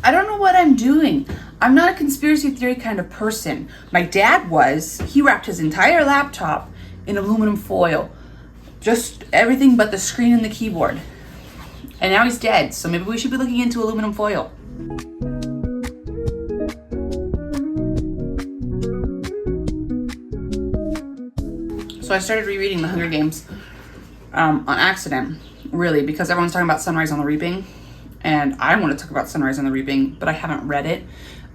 I don't know what I'm doing. I'm not a conspiracy theory kind of person. My dad was. He wrapped his entire laptop in aluminum foil. Just everything but the screen and the keyboard. And now he's dead, so maybe we should be looking into aluminum foil. So I started rereading The Hunger Games on accident, really, because everyone's talking about Sunrise on the Reaping. And I want to talk about Sunrise on the Reaping, but I haven't read it,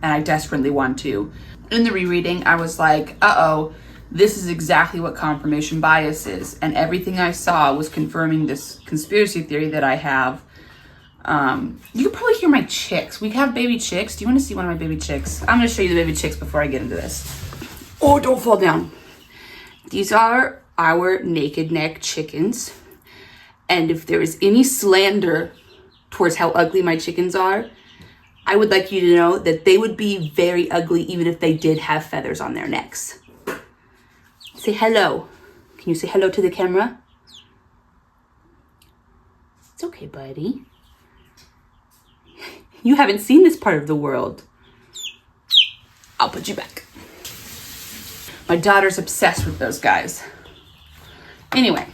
and I desperately want to. In the rereading, I was like, uh-oh, this is exactly what confirmation bias is. And everything I saw was confirming this conspiracy theory that I have. You can probably hear my chicks. We have baby chicks. Do you want to see one of my baby chicks? I'm going to show you the baby chicks before I get into this. Oh, don't fall down. These are our naked neck chickens. And if there is any slander towards how ugly my chickens are, I would like you to know that they would be very ugly even if they did have feathers on their necks. Say hello. Can you say hello to the camera? It's okay, buddy. You haven't seen this part of the world. I'll put you back. My daughter's obsessed with those guys. Anyway,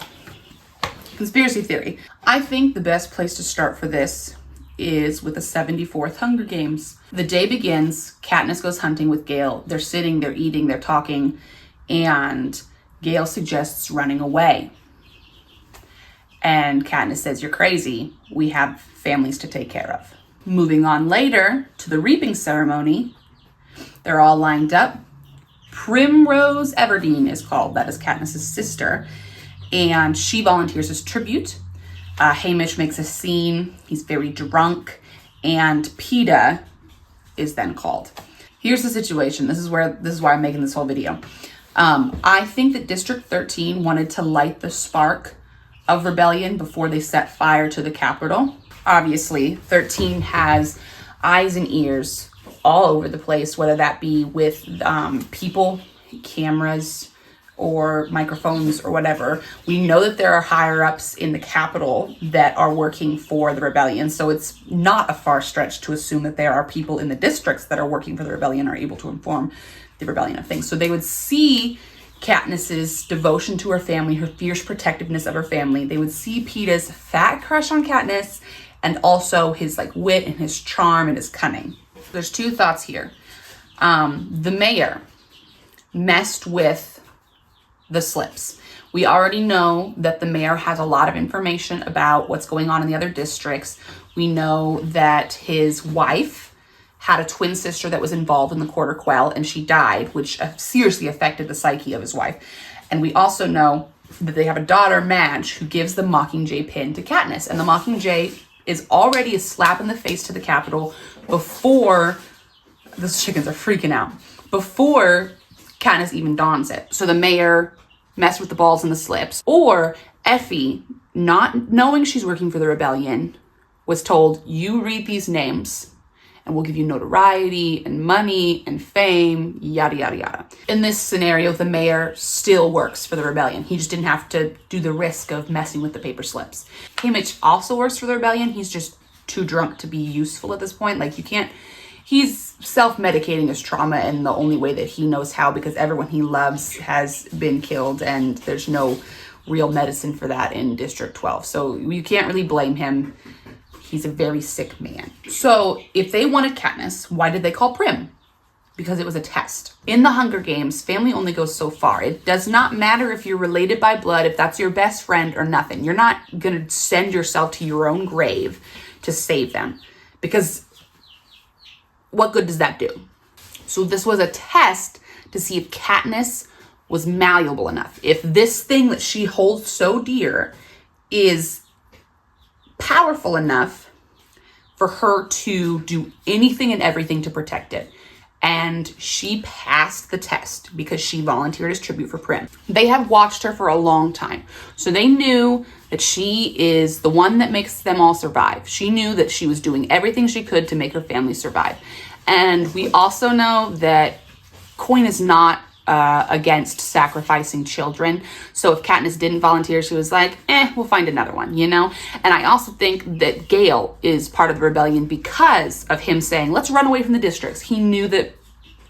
conspiracy theory. I think the best place to start for this is with the 74th Hunger Games. The day begins, Katniss goes hunting with Gale. They're sitting, they're eating, they're talking, and Gale suggests running away. And Katniss says, "You're crazy. We have families to take care of." Moving on later to the reaping ceremony, they're all lined up. Primrose Everdeen is called. That is Katniss's sister. And she volunteers as tribute. Hamish makes a scene. He's very drunk. And Peeta is then called. Here's the situation. This is why I'm making this whole video. I think that District 13 wanted to light the spark of rebellion before they set fire to the Capitol. Obviously, 13 has eyes and ears all over the place, whether that be with people, cameras, or microphones or whatever. We know that there are higher ups in the Capitol that are working for the rebellion. So it's not a far stretch to assume that there are people in the districts that are working for the rebellion, are able to inform the rebellion of things. So they would see Katniss's devotion to her family, her fierce protectiveness of her family. They would see Peeta's fat crush on Katniss, and also his wit and his charm and his cunning. There's two thoughts here. The mayor messed with the slips. We already know that the mayor has a lot of information about what's going on in the other districts. We know that his wife had a twin sister that was involved in the Quarter Quell, and she died, which seriously affected the psyche of his wife. And we also know that they have a daughter, Madge, who gives the Mockingjay pin to Katniss. And the Mockingjay is already a slap in the face to the Capitol before, those chickens are freaking out, before Katniss even dons it. So the mayor messed with the balls and the slips. Or Effie, not knowing she's working for the rebellion, was told, "You read these names and we'll give you notoriety and money and fame, yada, yada, yada." In this scenario, the mayor still works for the rebellion. He just didn't have to do the risk of messing with the paper slips. Hamish also works for the rebellion. He's just too drunk to be useful at this point. He's self-medicating his trauma in the only way that he knows how, because everyone he loves has been killed and there's no real medicine for that in District 12. So you can't really blame him. He's a very sick man. So if they wanted Katniss, why did they call Prim? Because it was a test. In the Hunger Games, family only goes so far. It does not matter if you're related by blood, if that's your best friend or nothing. You're not gonna send yourself to your own grave to save them, because what good does that do? So this was a test to see if Katniss was malleable enough. If this thing that she holds so dear is powerful enough for her to do anything and everything to protect it. And she passed the test because she volunteered as tribute for Prim. They have watched her for a long time. So they knew that she is the one that makes them all survive. She knew that she was doing everything she could to make her family survive. And we also know that Coin is not against sacrificing children. So if Katniss didn't volunteer, she was like, we'll find another one, you know? And I also think that Gale is part of the rebellion because of him saying, let's run away from the districts. He knew that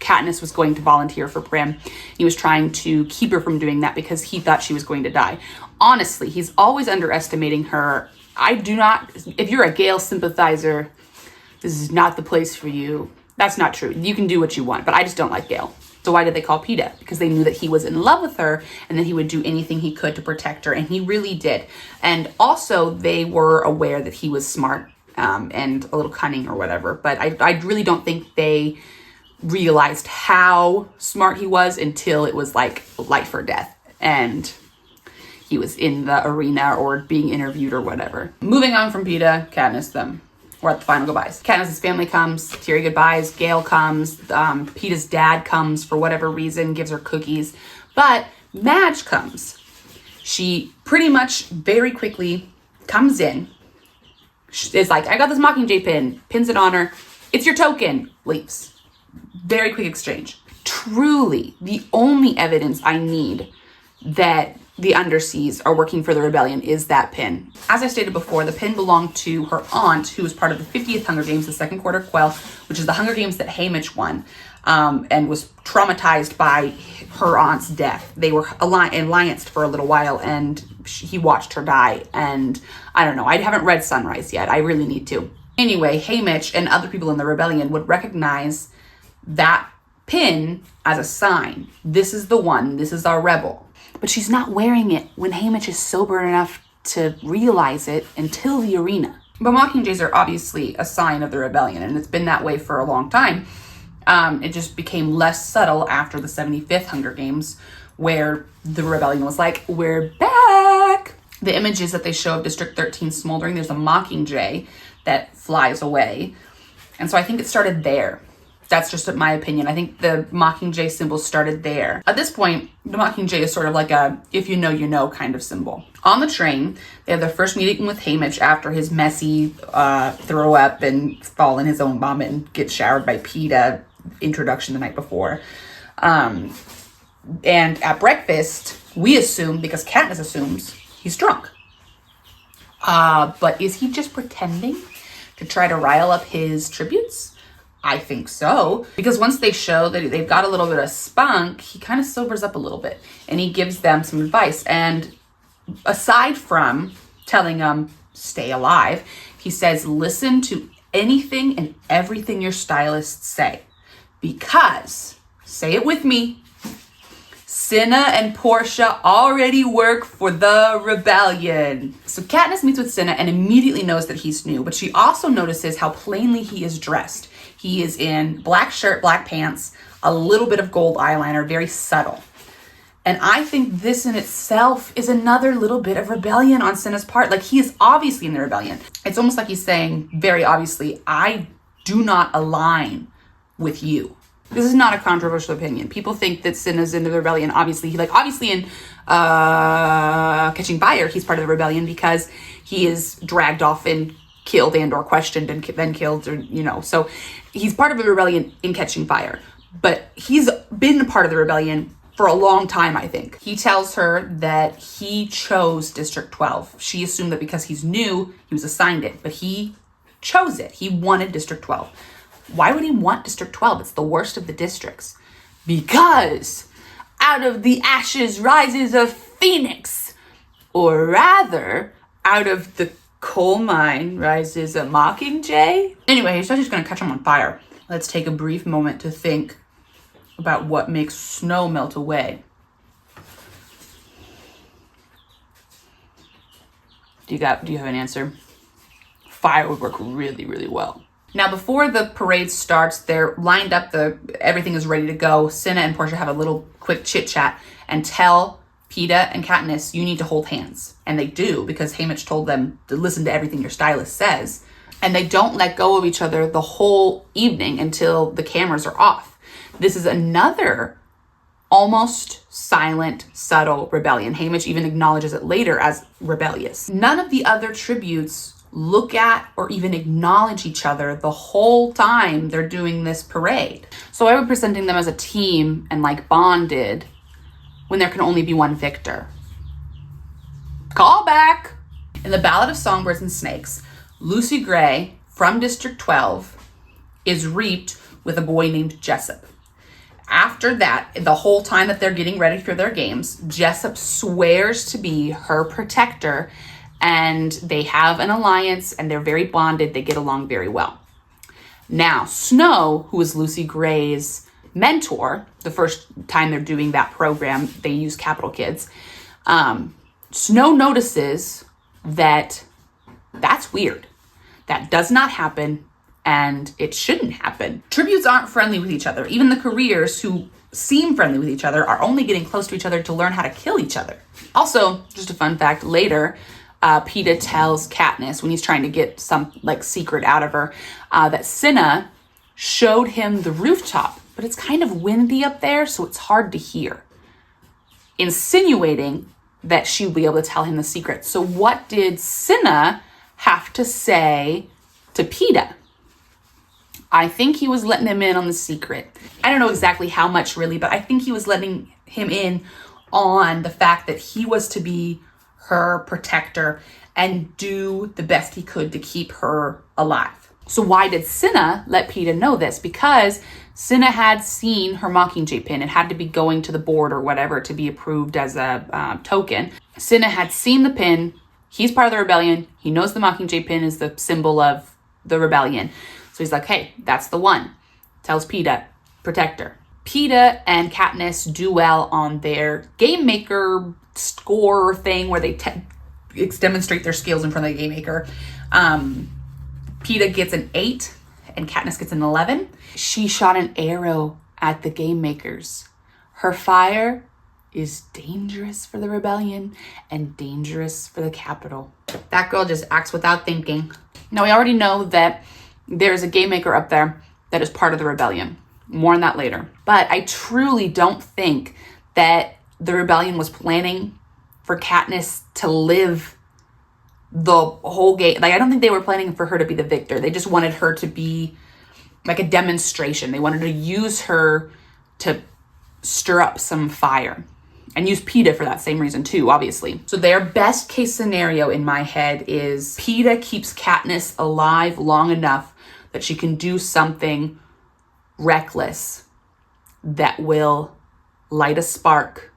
Katniss was going to volunteer for Prim. He was trying to keep her from doing that because he thought she was going to die. Honestly, he's always underestimating her. If you're a Gale sympathizer, this is not the place for you. That's not true. You can do what you want, but I just don't like Gale. So why did they call Peeta? Because they knew that he was in love with her and that he would do anything he could to protect her, and he really did. And also they were aware that he was smart and a little cunning or whatever, but I really don't think they realized how smart he was until it was like life or death and he was in the arena or being interviewed or whatever. Moving on from Peeta, Katniss, them. We're at the final goodbyes. Katniss's family comes, teary goodbyes, Gale comes, Peeta's dad comes for whatever reason, gives her cookies, but Madge comes. She pretty much very quickly comes in, is like, I got this Mockingjay pin, pins it on her, it's your token, leaves. Very quick exchange. Truly, the only evidence I need that the Underseas are working for the rebellion is that pin. As I stated before, the pin belonged to her aunt, who was part of the 50th Hunger Games, the Second Quarter Quell, which is the Hunger Games that Haymitch won, and was traumatized by her aunt's death. They were allianced for a little while, and he watched her die, and I don't know, I haven't read Sunrise yet. I really need to. Anyway, Haymitch and other people in the rebellion would recognize that pin as a sign. This is the one, this is our rebel. But she's not wearing it when Haymitch is sober enough to realize it until the arena. But Mockingjays are obviously a sign of the rebellion, and it's been that way for a long time. It just became less subtle after the 75th Hunger Games, where the rebellion was like, we're back! The images that they show of District 13 smoldering, there's a Mockingjay that flies away. And so I think it started there. That's just my opinion. I think the Mockingjay symbol started there. At this point, the Mockingjay is sort of like a if you know kind of symbol. On the train, they have their first meeting with Haymitch after his messy throw up and fall in his own vomit and get showered by Peeta introduction the night before. And at breakfast, we assume, because Katniss assumes, he's drunk. But is he just pretending to try to rile up his tributes? I think so, because once they show that they've got a little bit of spunk, he kind of sobers up a little bit and he gives them some advice. And aside from telling them stay alive, he says, listen to anything and everything your stylists say, because, say it with me, Cinna and Portia already work for the rebellion. So Katniss meets with Cinna and immediately knows that he's new, but she also notices how plainly he is dressed. He is in black shirt, black pants, a little bit of gold eyeliner, very subtle. And I think this in itself is another little bit of rebellion on Cinna's part. Like, he is obviously in the rebellion. It's almost like he's saying very obviously, I do not align with you. This is not a controversial opinion. People think that Cinna's into the rebellion. Obviously in Catching Fire, he's part of the rebellion because he is dragged off and killed and or questioned and then killed, or so he's part of the rebellion in Catching Fire, but he's been a part of the rebellion for a long time. I think he tells her that he chose District 12. She assumed that because he's new he was assigned it, but he chose it. He wanted District 12. Why would he want District 12? It's the worst of the districts. Because out of the ashes rises a phoenix, or rather out of the coal mine rises a Mockingjay. Anyway, he said he's going to catch him on fire. Let's take a brief moment to think about what makes snow melt away. Do you have an answer? Fire would work really, really well. Now, before the parade starts, they're lined up, everything is ready to go. Cinna and Portia have a little quick chit chat and tell Peeta and Katniss, you need to hold hands. And they do, because Haymitch told them to listen to everything your stylist says. And they don't let go of each other the whole evening until the cameras are off. This is another almost silent, subtle rebellion. Haymitch even acknowledges it later as rebellious. None of the other tributes look at or even acknowledge each other the whole time they're doing this parade. So why are we presenting them as a team and like bonded when there can only be one victor? Call back! In the Ballad of Songbirds and Snakes, Lucy Gray from District 12 is reaped with a boy named Jessup. After that, the whole time that they're getting ready for their games, Jessup swears to be her protector, and they have an alliance and they're very bonded. They get along very well. Now, Snow, who is Lucy Gray's mentor, the first time they're doing that program, they use capital kids. Snow notices that that's weird. That does not happen, and it shouldn't happen. Tributes aren't friendly with each other. Even the careers who seem friendly with each other are only getting close to each other to learn how to kill each other. Also, just a fun fact, later, Peeta tells Katniss, when he's trying to get some like secret out of her, that Cinna showed him the rooftop, but it's kind of windy up there, so it's hard to hear, insinuating that she would be able to tell him the secret. So what did Cinna have to say to Peeta? I think he was letting him in on the secret. I don't know exactly how much really, but I think he was letting him in on the fact that he was to be her protector and do the best he could to keep her alive. So why did Cinna let Peeta know this? Because Cinna had seen her Mockingjay pin. It had to be going to the board or whatever to be approved as a token. Cinna had seen the pin. He's part of the rebellion. He knows the Mockingjay pin is the symbol of the rebellion. So he's like, hey, that's the one. Tells Peeta, protect her. Peeta and Katniss do well on their Game Maker score thing where they demonstrate their skills in front of the Game Maker. Peeta gets an 8 and Katniss gets an 11. She shot an arrow at the Game Makers. Her fire is dangerous for the rebellion and dangerous for the Capitol. That girl just acts without thinking. Now, we already know that there's a Game Maker up there that is part of the rebellion. More on that later. But I truly don't think that the rebellion was planning for Katniss to live the whole game. Like, I don't think they were planning for her to be the victor. They just wanted her to be like a demonstration. They wanted to use her to stir up some fire and use Peeta for that same reason too, obviously. So their best case scenario in my head is Peeta keeps Katniss alive long enough that she can do something reckless that will light a spark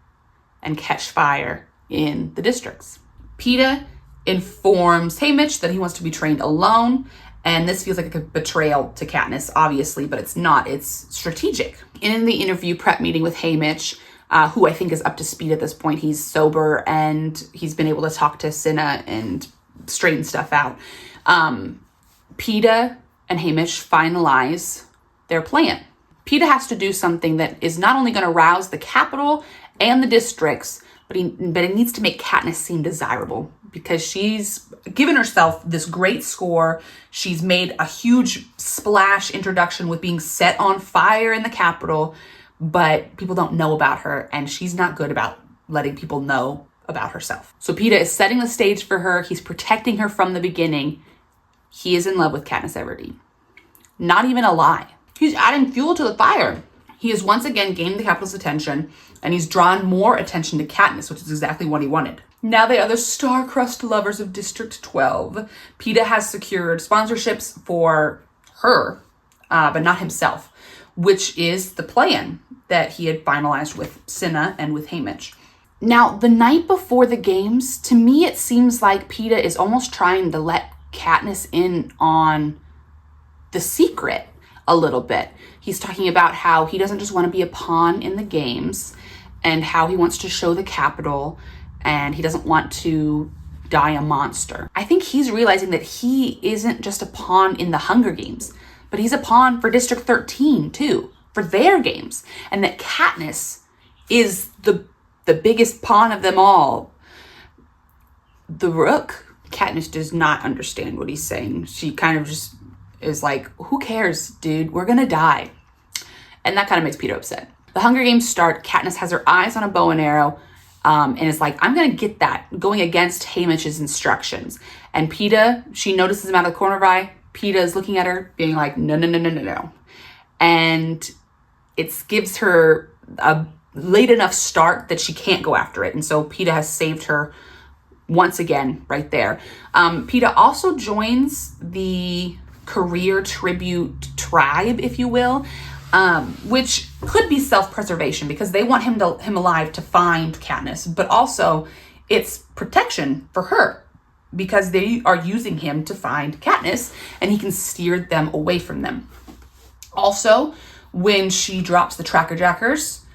and catch fire in the districts. Peeta informs Haymitch that he wants to be trained alone, and this feels like a betrayal to Katniss, obviously, but it's not. It's strategic. In the interview prep meeting with Haymitch, who I think is up to speed at this point, he's sober and he's been able to talk to Cinna and straighten stuff out. Peeta and Haymitch finalize their plan. Peeta has to do something that is not only going to rouse the Capitol and the districts, but it needs to make Katniss seem desirable because she's given herself this great score. She's made a huge splash introduction with being set on fire in the Capitol, but people don't know about her, and she's not good about letting people know about herself. So Peeta is setting the stage for her. He's protecting her from the beginning. He is in love with Katniss Everdeen. Not even a lie. He's adding fuel to the fire. He has once again gained the Capitol's attention, and he's drawn more attention to Katniss, which is exactly what he wanted. Now they are the star-crossed lovers of District 12. Peeta has secured sponsorships for her, but not himself, which is the plan that he had finalized with Cinna and with Haymitch. Now, the night before the games, to me it seems like Peeta is almost trying to let Katniss in on the secret a little bit. He's talking about how he doesn't just want to be a pawn in the games and how he wants to show the Capitol and he doesn't want to die a monster. I think he's realizing that he isn't just a pawn in the Hunger Games, but he's a pawn for District 13 too, for their games, and that Katniss is the biggest pawn of them all. The Rook, Katniss does not understand what he's saying. She kind of just is like, who cares, dude? We're gonna die. And that kind of makes Peeta upset. The Hunger Games start. Katniss has her eyes on a bow and arrow, and is like, I'm going to get that, going against Haymitch's instructions. And Peeta, she notices him out of the corner of her eye. Peeta is looking at her, being like, no, no, no, no, no, no. And it gives her a late enough start that she can't go after it. And so Peeta has saved her once again right there. Peeta also joins the career tribute tribe, if you will, which could be self-preservation because they want him alive to find Katniss, but also it's protection for her because they are using him to find Katniss and he can steer them away from them. Also, when she drops the Tracker Jackers,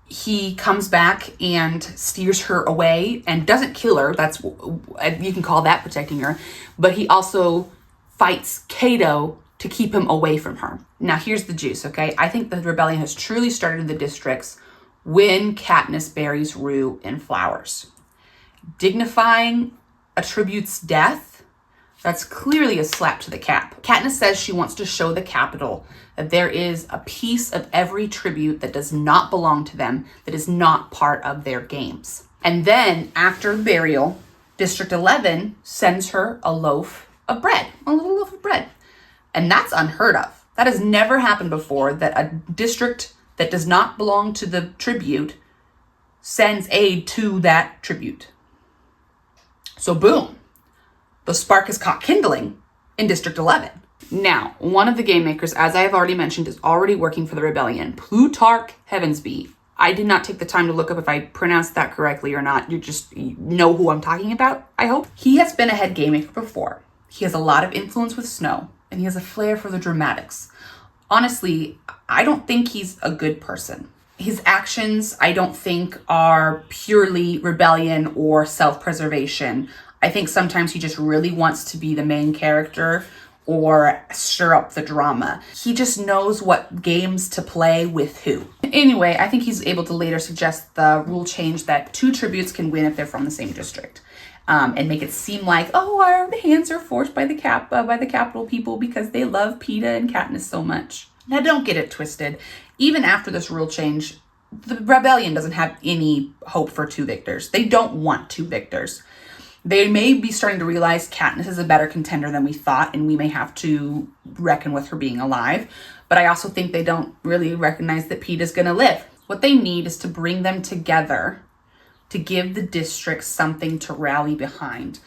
he comes back and steers her away and doesn't kill her. That's, you can call that protecting her, but he also fights Cato to keep him away from her. Now here's the juice, okay? I think the rebellion has truly started in the districts when Katniss buries Rue in flowers. Dignifying a tribute's death, that's clearly a slap to the cap. Katniss says she wants to show the Capitol that there is a piece of every tribute that does not belong to them, that is not part of their games. And then after burial, District 11 sends her a loaf of bread, a little loaf of bread. And that's unheard of. That has never happened before, that a district that does not belong to the tribute sends aid to that tribute. So boom, the spark is caught kindling in District 11. Now, one of the game makers, as I have already mentioned, is already working for the rebellion, Plutarch Heavensby. I did not take the time to look up if I pronounced that correctly or not. You know who I'm talking about, I hope. He has been a head game maker before. He has a lot of influence with Snow, and he has a flair for the dramatics. Honestly, I don't think he's a good person. His actions, I don't think, are purely rebellion or self-preservation. I think sometimes he just really wants to be the main character or stir up the drama. He just knows what games to play with who. Anyway, I think he's able to later suggest the rule change that 2 tributes can win if they're from the same district. And make it seem like, oh, our hands are forced by the Capitol people because they love Peeta and Katniss so much. Now, don't get it twisted. Even after this rule change, the rebellion doesn't have any hope for 2 victors. They don't want 2 victors. They may be starting to realize Katniss is a better contender than we thought, and we may have to reckon with her being alive. But I also think they don't really recognize that Peeta's going to live. What they need is to bring them together to give the district something to rally behind.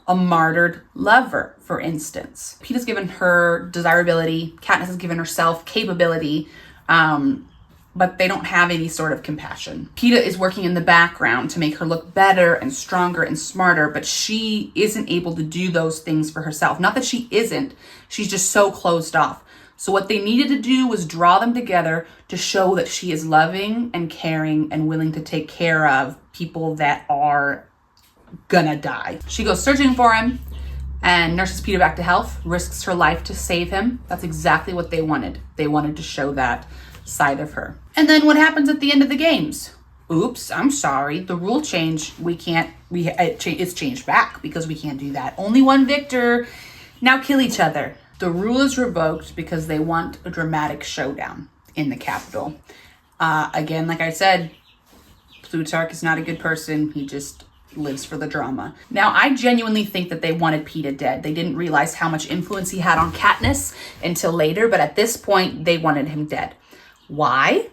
A martyred lover, for instance. Peeta's given her desirability, Katniss has given herself capability, but they don't have any sort of compassion. Peeta is working in the background to make her look better and stronger and smarter, but she isn't able to do those things for herself. Not that she isn't, she's just so closed off. So what they needed to do was draw them together to show that she is loving and caring and willing to take care of people that are gonna die. She goes searching for him and nurses Peeta back to health, risks her life to save him. That's exactly what they wanted. They wanted to show that side of her. And then what happens at the end of the games? Oops, I'm sorry. The rule change, it's changed back because we can't do that. Only one victor. Now kill each other. The rule is revoked because they want a dramatic showdown in the Capitol. Again, like I said, Plutarch is not a good person. He just lives for the drama. Now, I genuinely think that they wanted Peeta dead. They didn't realize how much influence he had on Katniss until later, but at this point, they wanted him dead. Why?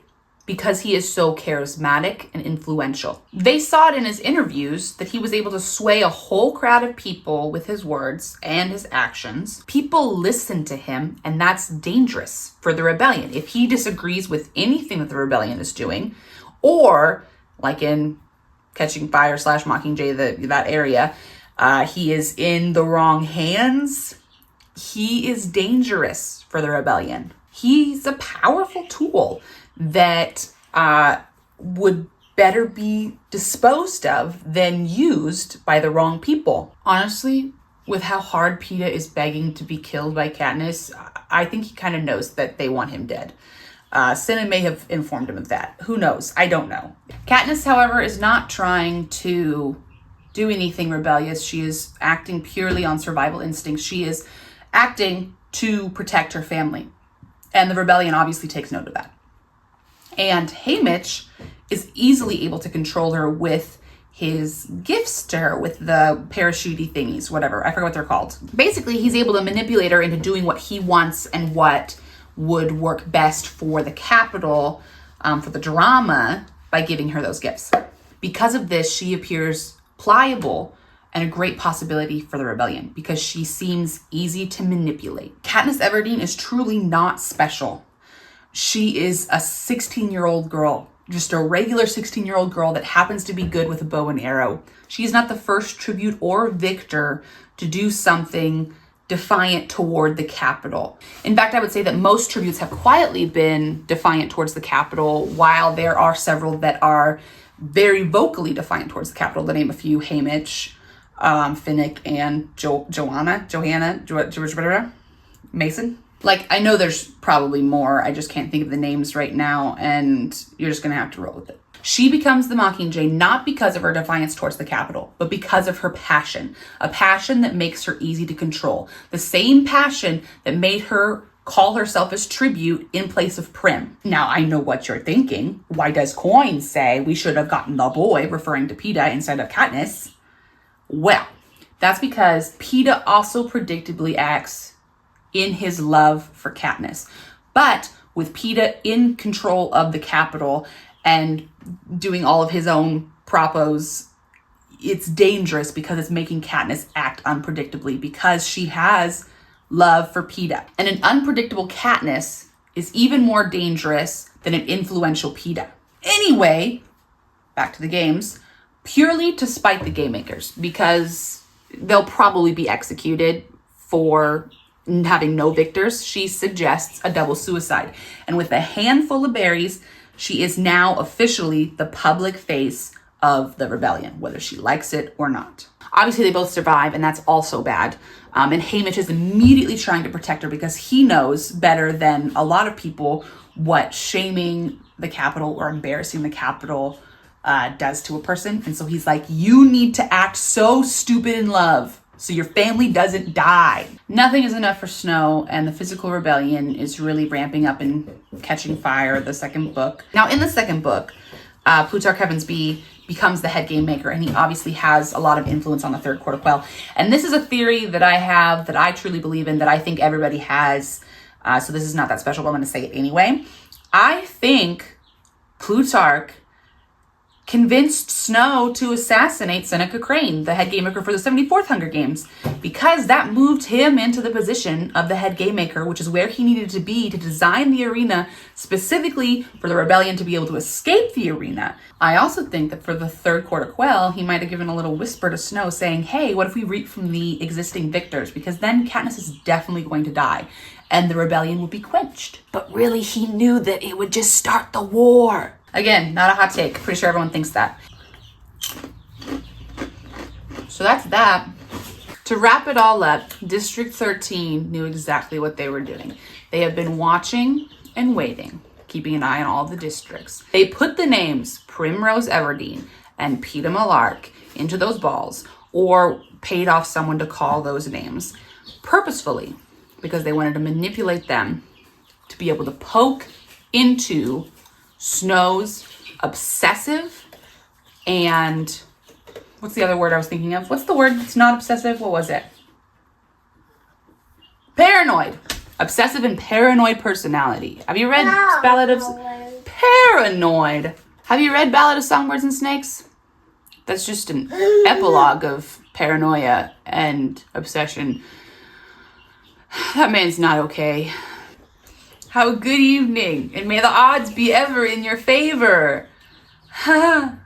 Because he is so charismatic and influential. They saw it in his interviews that he was able to sway a whole crowd of people with his words and his actions. People listen to him, and that's dangerous for the rebellion. If he disagrees with anything that the rebellion is doing, or like in Catching Fire / Mockingjay, that area, he is in the wrong hands, he is dangerous for the rebellion. He's a powerful tool that would better be disposed of than used by the wrong people. Honestly, with how hard Peeta is begging to be killed by Katniss, I think he kind of knows that they want him dead. Cinna may have informed him of that. Who knows? I don't know. Katniss, however, is not trying to do anything rebellious. She is acting purely on survival instincts. She is acting to protect her family. And the rebellion obviously takes note of that. And Haymitch is easily able to control her with his gifts to her with the parachutey thingies, whatever. I forget what they're called. Basically, he's able to manipulate her into doing what he wants and what would work best for the Capitol, for the drama, by giving her those gifts. Because of this, she appears pliable and a great possibility for the rebellion because she seems easy to manipulate. Katniss Everdeen is truly not special. She is a 16-year-old girl, just a regular 16-year-old girl that happens to be good with a bow and arrow. She's not the first tribute or victor to do something defiant toward the Capitol. In fact, I would say that most tributes have quietly been defiant towards the Capitol, while there are several that are very vocally defiant towards the Capitol. To name a few: Haymitch, Finnick, and Johanna, Mason. Like, I know there's probably more. I just can't think of the names right now, and you're just gonna have to roll with it. She becomes the Mockingjay not because of her defiance towards the Capitol, but because of her passion. A passion that makes her easy to control. The same passion that made her call herself as tribute in place of Prim. Now, I know what you're thinking. Why does Coin say we should have gotten the boy, referring to Peeta, instead of Katniss? Well, that's because Peeta also predictably acts in his love for Katniss. But with Peeta in control of the Capitol and doing all of his own propos, it's dangerous because it's making Katniss act unpredictably because she has love for Peeta. And an unpredictable Katniss is even more dangerous than an influential Peeta. Anyway, back to the games, purely to spite the game makers because they'll probably be executed for having no victors, she suggests a double suicide. And with a handful of berries, she is now officially the public face of the rebellion, whether she likes it or not. Obviously, they both survive, and that's also bad. And Haymitch is immediately trying to protect her because he knows better than a lot of people what shaming the Capitol or embarrassing the Capitol does to a person. And so he's like, you need to act so stupid in love so your family doesn't die. Nothing is enough for Snow, and the physical rebellion is really ramping up and catching fire, the second book. Now, in the second book, Plutarch Heavensbee becomes the head game maker, and he obviously has a lot of influence on the third quarter quell. And this is a theory that I have, that I truly believe in, that I think everybody has. So this is not that special, but I'm going to say it anyway. I think Plutarch convinced Snow to assassinate Seneca Crane, the head game maker for the 74th Hunger Games, because that moved him into the position of the head game maker, which is where he needed to be to design the arena specifically for the rebellion to be able to escape the arena. I also think that for the third quarter quell, he might have given a little whisper to Snow saying, hey, what if we reap from the existing victors? Because then Katniss is definitely going to die and the rebellion will be quenched. But really, he knew that it would just start the war. Again, not a hot take. Pretty sure everyone thinks that. So that's that. To wrap it all up, District 13 knew exactly what they were doing. They have been watching and waiting, keeping an eye on all the districts. They put the names Primrose Everdeen and Peeta Mellark into those balls, or paid off someone to call those names purposefully, because they wanted to manipulate them to be able to poke into Snow's obsessive and what's the other word I was thinking of? What's the word that's not obsessive? What was it? Paranoid. Obsessive and paranoid personality. Have you read Ballad of Paranoid? Have you read Ballad of Songbirds and Snakes? That's just an epilogue of paranoia and obsession. That man's not okay. Have a good evening, and may the odds be ever in your favor. Ha